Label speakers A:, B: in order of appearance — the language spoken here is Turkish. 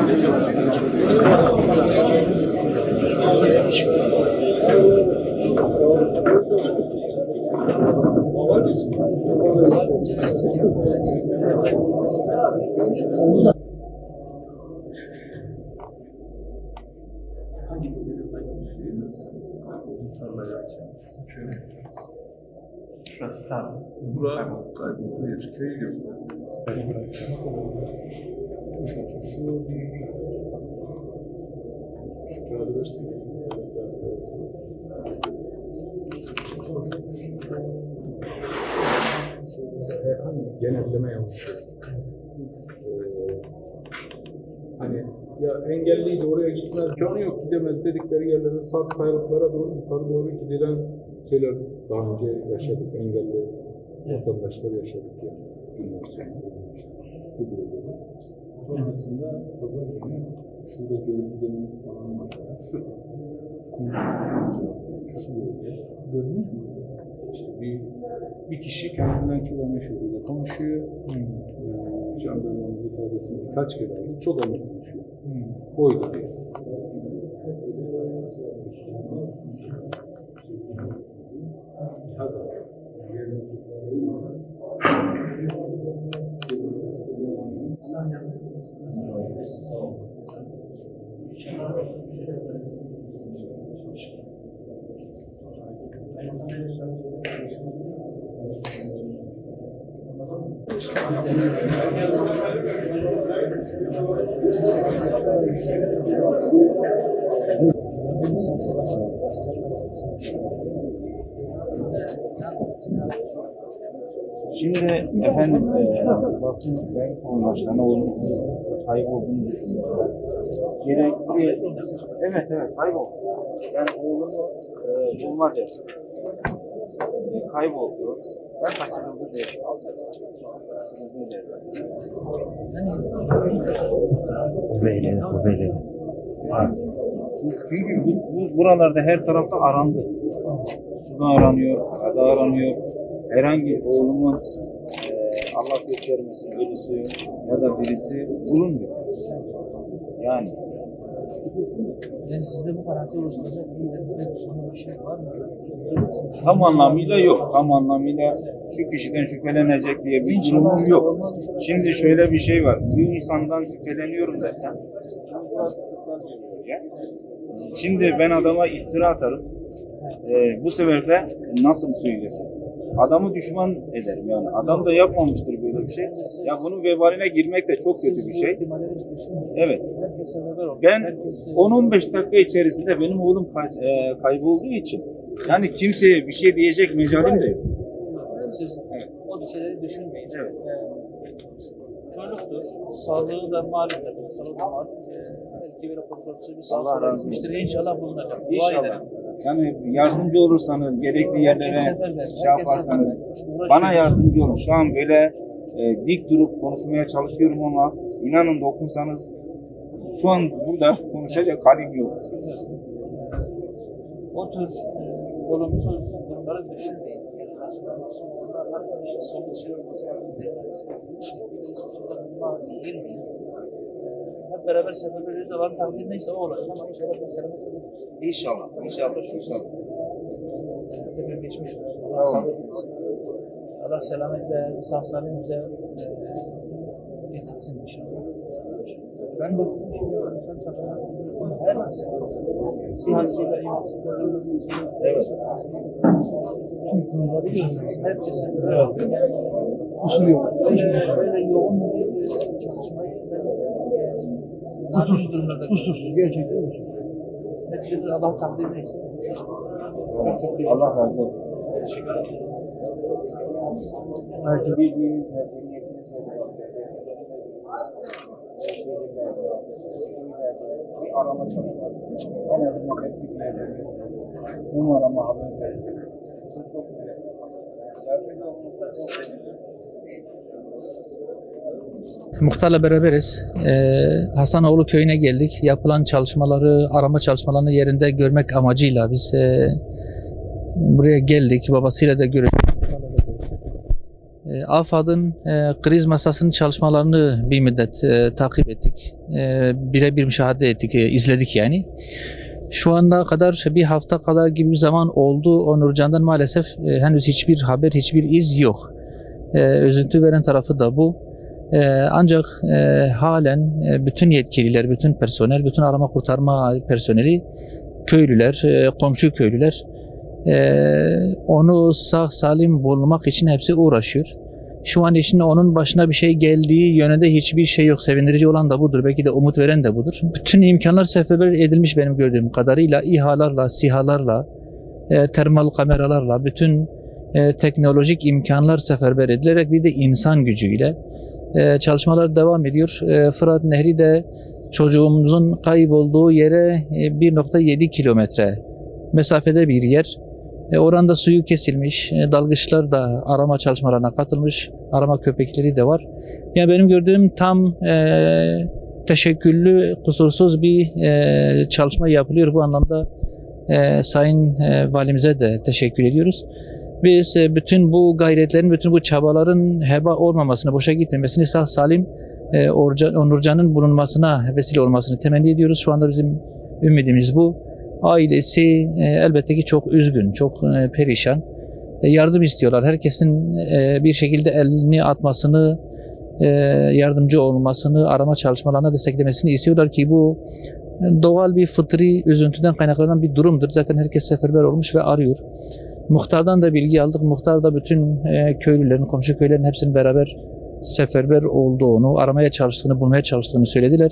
A: Hangi bölümden düşünüyorsunuz? Tarlaya açacağız. Şurası tarla. Buraya kaybolduğu köyü gösteriyor.
B: Şu kağıdı versin. Genelleme yanlış. Hani ya engelliydi oraya gitmez, canı yok gidemez dedikleri yerlere sarp kayalıklara doğru yukarı doğru gidilen şeyler daha önce yaşadık, engelli vatandaşlar yaşadık yani. Günler sonra. Bu bölgede. Sonrasında pazar günü şurada görüntülerini falan var. Şu bölge. Görmüş mü? İşte bir kişi kendinden çok anlaşılığıyla konuşuyor. Jandarmanın ifadesini birkaç kere aldı. Çok ama konuşuyor. Oydu diye.
C: Şimdi efendim basın yayın başkanı onun kaybolduğunu düşünüyorum. Gerekli, evet kayboldu. Yani oğlunu bulmadı. Kayboldu. Ben kaçırıldı diye. Hüveyledi. Çünkü buralarda her tarafta arandı. Suda aranıyor, ada aranıyor. Herhangi oğlumun Allah göstermesin ölüsü ya da birisi bulunmuyor. Yani
D: sizde bu karakter oluşturacak bir şey var mı?
C: Tam anlamıyla yok. Tam anlamıyla şu kişiden şüphelenecek diye bir durumum yok. Şimdi şöyle bir şey var. Bir insandan şüpheleniyorum desem şimdi ben adama iftira atarım. Bu sefer de nasıl söylesem? Adamı düşman ederim yani. Adam da yapmamıştır böyle bir şey. Ya bunun vebaline girmek de çok kötü bir şey. Evet. Ben 10-15 dakika içerisinde benim oğlum kaybolduğu için yani kimseye bir şey diyecek mecalim de yok.
D: Siz o şeyleri düşünmeyin. Evet. Çocuktur. Sağlığı da malumdur. Sağlığı da malum. Belki bir kontrolsüz bir sağlık etmiştir. İnşallah bulunacak.
C: İnşallah. Yani yardımcı olursanız, gerekli yerlere şey yaparsanız, bana yardımcı olun. Şu an böyle dik durup konuşmaya çalışıyorum ama inanın dokunsanız şu an burada konuşacak halim yok.
D: O tür olumsuz durumları düşünmeyin. Bunlar bir şey somut şey olması lazım. Girmeyin. Hep beraber sefer veriyoruz. Allah'ın takdiri neyse o olacak ama inşallah bir selamet oluruz.
C: İnşallah.
D: Tekrar geçmiş olsun. Allah sağlık versin. Allah selametle sağ salim bize getirsin inşallah. Ben baktım şimdi sen takımlar her neyse. Siyasiyle yönetisiyle evet. Herkese
E: Kusur yok.
D: Böyle yoğun bir çalışmayı
E: Kusursuz. Gerçekten kusursuz.
D: neticede Allah takdir neyse.
C: Allah razı olsun. Belki bir arama çalışmak. En azından tepkilerle numarama haber verin. Bu çok yardımcı olmakta
D: Muhtarla beraberiz. Hasanoğlu köyüne geldik. Yapılan çalışmaları, arama çalışmalarını yerinde görmek amacıyla biz buraya geldik. Babasıyla da görüştük. AFAD'ın kriz masasının çalışmalarını bir müddet takip ettik. Birebir müşahede ettik, izledik yani. Şu anda kadar bir hafta kadar gibi bir zaman oldu. Onurcan'dan maalesef henüz hiçbir haber, hiçbir iz yok. Üzüntü veren tarafı da bu. Ancak halen bütün yetkililer, bütün personel, bütün arama kurtarma personeli, köylüler, komşu köylüler onu sağ salim bulmak için hepsi uğraşıyor. Şu an için onun başına bir şey geldiği yönünde hiçbir şey yok. Sevindirici olan da budur. Belki de umut veren de budur. Bütün imkanlar seferber edilmiş benim gördüğüm kadarıyla. İHA'larla, SİHA'larla, termal kameralarla, bütün teknolojik imkanlar seferber edilerek bir de insan gücüyle çalışmalar devam ediyor. Fırat Nehri de çocuğumuzun kaybolduğu yere 1,7 kilometre mesafede bir yer. Oranda suyu kesilmiş, dalgıçlar da arama çalışmalarına katılmış, arama köpekleri de var. Yani benim gördüğüm tam teşekküllü, kusursuz bir çalışma yapılıyor. Bu anlamda Sayın Valimize de teşekkür ediyoruz. Biz bütün bu gayretlerin, bütün bu çabaların heba olmamasını, boşa gitmemesini, sağ salim Onurcan'ın bulunmasına vesile olmasını temenni ediyoruz. Şu anda bizim ümidimiz bu. Ailesi elbette ki çok üzgün, çok perişan. Yardım istiyorlar. Herkesin bir şekilde elini atmasını, yardımcı olmasını, arama çalışmalarına desteklemesini istiyorlar ki bu doğal bir fıtri üzüntüden kaynaklanan bir durumdur. Zaten herkes seferber olmuş ve arıyor. Muhtardan da bilgi aldık. Muhtar da bütün köylülerin, komşu köylerin hepsinin beraber seferber olduğunu, aramaya çalıştığını, bulmaya çalıştığını söylediler.